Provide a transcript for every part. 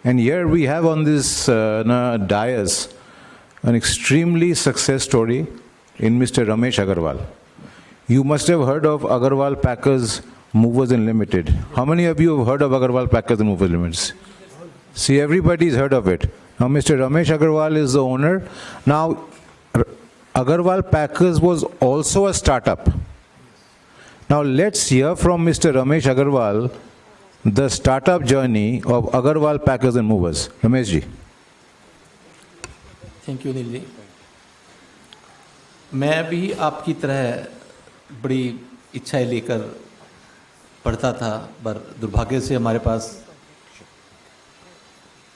And here we have on this dais an extremely success story in Mr. Ramesh Agarwal. You must have heard of Agarwal Packers Movers and Limited. How many of you have heard of Agarwal Packers and Movers Limited? See, everybody's heard of it. Now, Mr. Ramesh Agarwal is the owner. Now, Agarwal Packers was also a startup. Now, let's hear from Mr. Ramesh Agarwal the startup journey of Agarwal Packers and Movers. Ramesh ji. Thank you Anil ji. मैं भी आपकी तरह बड़ी इच्छाएं लेकर पढ़ता था, पर दुर्भाग्य से हमारे पास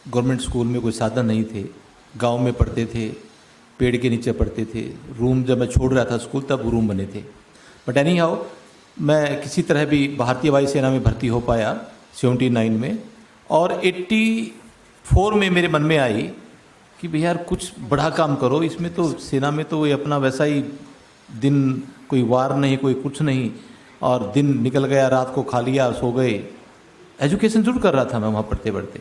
गवर्नमेंट स्कूल में कोई साधन नहीं थे। गांव में पढ़ते थे, पेड़ के नीचे पढ़ते थे। रूम जब मैं छोड़ रहा था स्कूल तब रूम बने थे। बट एनी हाउ मैं किसी तरह भी भारतीय वायुसेना में भर्ती हो पाया 79 में, और 84 में मेरे मन में आई कि भैया यार कुछ बड़ा काम करो। इसमें तो सेना में तो ये अपना वैसा ही दिन, कोई वार नहीं, कोई कुछ नहीं, और दिन निकल गया, रात को खा लिया, सो गए। एजुकेशन जरूर कर रहा था मैं वहाँ पढ़ते पढ़ते।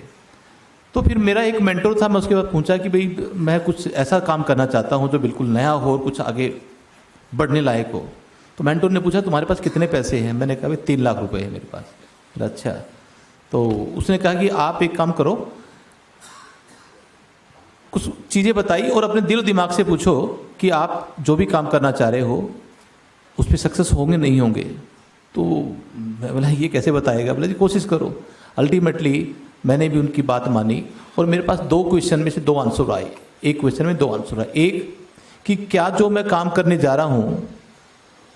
तो फिर मेरा एक मेंटर था, मैं उसके बाद पूछा कि भाई मैं कुछ ऐसा काम करना चाहता हूँ जो बिल्कुल नया हो और कुछ आगे बढ़ने लायक हो। तो मेंटर ने पूछा तुम्हारे पास कितने पैसे हैं? मैंने कहा भाई 3 लाख रुपए है मेरे पास। अच्छा, तो उसने कहा कि आप एक काम करो, कुछ चीज़ें बताई और अपने दिल दिमाग से पूछो कि आप जो भी काम करना चाह रहे हो उस पर सक्सेस होंगे नहीं होंगे। तो मैं बोला ये कैसे बताएगा? बोला जी कोशिश करो। अल्टीमेटली मैंने भी उनकी बात मानी और मेरे पास 2 क्वेश्चन में से 2 आंसर आए। एक क्वेश्चन में 2 आंसर आए। एक कि क्या जो मैं काम करने जा रहा हूँ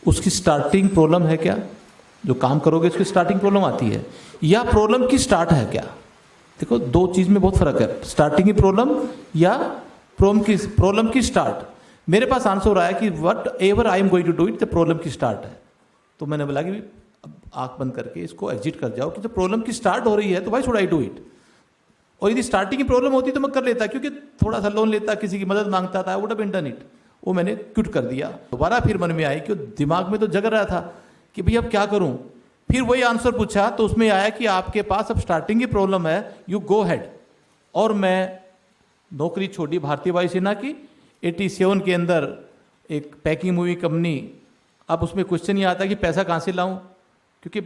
उसकी स्टार्टिंग प्रॉब्लम है क्या? जो काम करोगे उसकी स्टार्टिंग प्रॉब्लम आती है, या प्रॉब्लम की स्टार्ट है क्या? देखो 2 चीज़ में बहुत फ़र्क है, स्टार्टिंग की प्रॉब्लम या प्रॉब्लम की स्टार्ट। मेरे पास आंसर आया कि whatever I am going to do it the problem की स्टार्ट है। तो मैंने बोला कि अब आँख बंद करके इसको एग्जिट कर जाओ कि जब प्रॉब्लम की स्टार्ट हो रही है तो why should I do it. और यदि स्टार्टिंग की प्रॉब्लम होती तो मैं कर लेता, क्योंकि थोड़ा सा लोन लेता, किसी की मदद मांगता था, would have been done it. वो मैंने क्विट कर दिया। दोबारा फिर मन में आई कि दिमाग में तो जग रहा था कि भैया अब क्या करूं। फिर वही आंसर पूछा तो उसमें आया कि आपके पास अब स्टार्टिंग की प्रॉब्लम है, यू गो हेड। और मैं नौकरी छोड़ी भारतीय वायुसेना की 87 के अंदर एक पैकिंग मूवी कंपनी। अब उसमें क्वेश्चन ये आता कि पैसा कहाँ से लाऊं, क्योंकि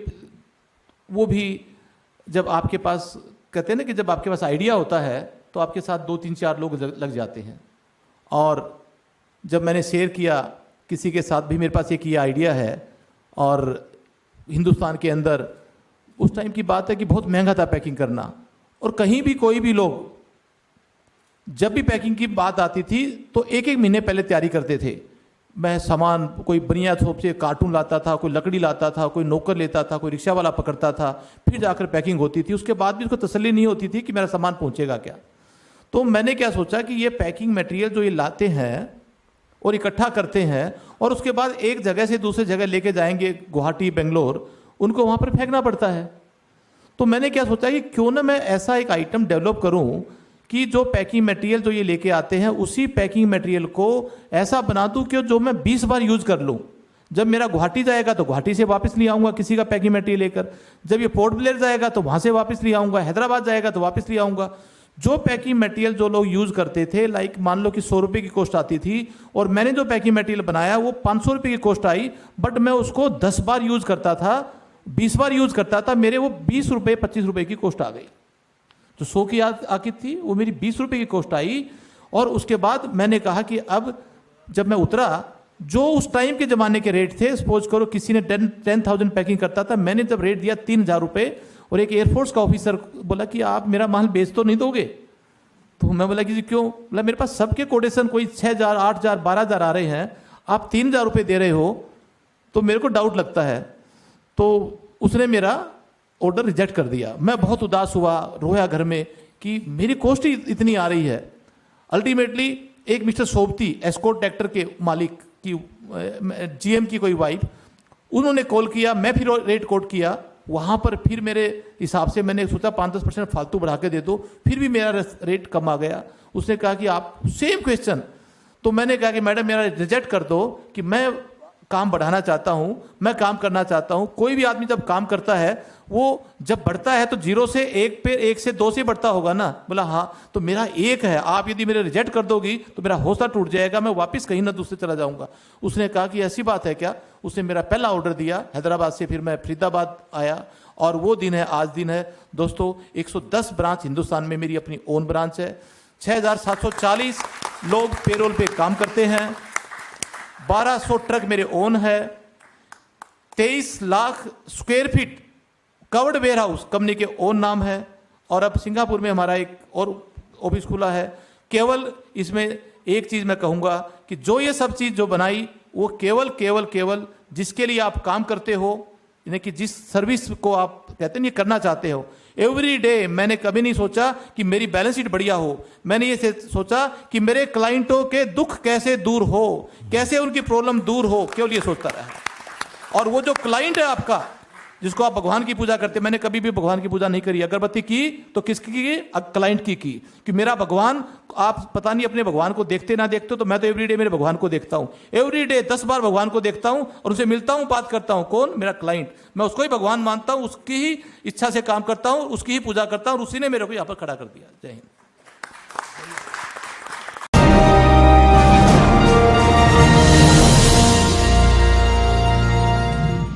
वो भी जब आपके पास कहते हैं ना कि जब आपके पास आइडिया होता है तो आपके साथ 2 3 4 लोग लग जाते हैं। और जब मैंने शेयर किया किसी के साथ भी मेरे पास एक ये आइडिया है, और हिंदुस्तान के अंदर उस टाइम की बात है कि बहुत महंगा था पैकिंग करना, और कहीं भी कोई भी लोग जब भी पैकिंग की बात आती थी तो 1-1 महीने पहले तैयारी करते थे। मैं सामान कोई बनिया थोप से कार्टून लाता था, कोई लकड़ी लाता था, कोई नौकर लेता था, कोई रिक्शा वाला पकड़ता था, फिर जाकर पैकिंग होती थी। उसके बाद भी उसको तसल्ली नहीं होती थी कि मेरा सामान पहुंचेगा क्या। तो मैंने क्या सोचा कि ये पैकिंग मटेरियल जो ये लाते हैं और इकट्ठा करते हैं और उसके बाद एक जगह से दूसरी जगह लेके जाएंगे, गुवाहाटी, बेंगलोर, उनको वहाँ पर फेंकना पड़ता है। तो मैंने क्या सोचा कि क्यों ना मैं ऐसा एक आइटम डेवलप करूँ कि जो पैकिंग मटेरियल जो ये लेके आते हैं उसी पैकिंग मटेरियल को ऐसा बना दूं कि जो मैं 20 बार यूज कर लूं। जब मेरा गुवाहाटी जाएगा तो गुवाहाटी से वापस ले आऊंगा किसी का पैकिंग मटेरियल लेकर, जब ये पोर्ट ब्लेयर जाएगा तो वहां से वापस ले आऊंगा, हैदराबाद जाएगा तो वापस ले आऊंगा। जो पैकिंग मटेरियल जो लोग यूज करते थे, लाइक मान लो कि 100 रुपये की कॉस्ट आती थी और मैंने जो पैकिंग मटेरियल बनाया वो 500 रुपये की कॉस्ट आई, बट मैं उसको 10 बार यूज करता था, 20 बार यूज करता था, मेरे वो 20 रुपये 25 रुपये की कॉस्ट आ गई। जो 100 की आकी थी वो मेरी 20 रुपये की कॉस्ट आई। और उसके बाद मैंने कहा कि अब जब मैं उतरा, जो उस टाइम के ज़माने के रेट थे, सपोज करो किसी ने 10,000 पैकिंग करता था, मैंने जब रेट दिया 3,000 रुपये, और एक एयरफोर्स का ऑफिसर बोला कि आप मेरा माल बेच तो नहीं दोगे? तो मैं बोला कि जी क्यों? बोला मेरे पास सबके कोटेशन कोई 6,000, 8,000, 12,000 आ रहे हैं, आप 3,000 रुपये दे रहे हो, तो मेरे को डाउट लगता है। तो उसने मेरा ऑर्डर रिजेक्ट कर दिया। मैं बहुत उदास हुआ, रोया घर में कि मेरी कॉस्ट ही इतनी आ रही है। अल्टीमेटली एक मिस्टर सोबती, एस्कॉर्ट ट्रैक्टर के मालिक की, जीएम की कोई वाइफ, उन्होंने कॉल किया, मैं फिर रेट कोट किया। वहाँ पर फिर मेरे हिसाब से मैंने सोचा 5-10% फालतू बढ़ा के दे दो, फिर भी मेरा रेट कम आ गया। उसने कहा कि आप सेम क्वेश्चन, तो मैंने कहा कि मैडम मेरा रिजेक्ट कर दो कि मैं काम बढ़ाना चाहता हूं, मैं काम करना चाहता हूं। कोई भी आदमी जब काम करता है वो जब बढ़ता है तो 0 से 1 पे 1 से 2 से बढ़ता होगा ना। बोला हाँ, तो मेरा 1 है, आप यदि मेरे रिजेक्ट कर दोगी तो मेरा हौसला टूट जाएगा, मैं वापस कहीं ना दूसरे चला जाऊंगा। उसने कहा कि ऐसी बात है क्या। उसने मेरा पहला ऑर्डर दिया हैदराबाद से, फिर मैं फरीदाबाद आया और वो दिन है आज दिन है दोस्तों। 110 ब्रांच हिंदुस्तान में मेरी अपनी ओन ब्रांच है। 6740 लोग पेरोल पे काम करते हैं। 1200 ट्रक मेरे ओन है। 23 lakh square feet covered warehouse company के ओन नाम है। और अब सिंगापुर में हमारा एक और ऑफिस खुला है। केवल इसमें एक चीज मैं कहूंगा कि जो ये सब चीज जो बनाई वो केवल जिसके लिए आप काम करते हो, यानी कि जिस सर्विस को आप कहते हैं ये करना चाहते हो, एवरी डे मैंने कभी नहीं सोचा कि मेरी बैलेंस शीट बढ़िया हो। मैंने ये सोचा कि मेरे क्लाइंटों के दुख कैसे दूर हो, कैसे उनकी प्रॉब्लम दूर हो, केवल ये सोचता रहा। और वो जो क्लाइंट है आपका, जिसको आप भगवान की पूजा करते हैं, मैंने कभी भी भगवान की पूजा नहीं करी। अगरबत्ती की तो किसकी की? क्लाइंट की कि मेरा भगवान, आप पता नहीं अपने भगवान को देखते ना देखते हो, तो मैं तो एवरीडे मेरे भगवान को देखता हूं। एवरीडे 10 बार भगवान को देखता हूं और उनसे मिलता हूं, बात करता हूं। कौन? मेरा क्लाइंट। मैं उसको ही भगवान मानता हूं, उसकी ही इच्छा से काम करता हूं, उसकी ही पूजा करता हूं और उसी ने मेरे को यहां पर खड़ा कर दिया। जय हिंद।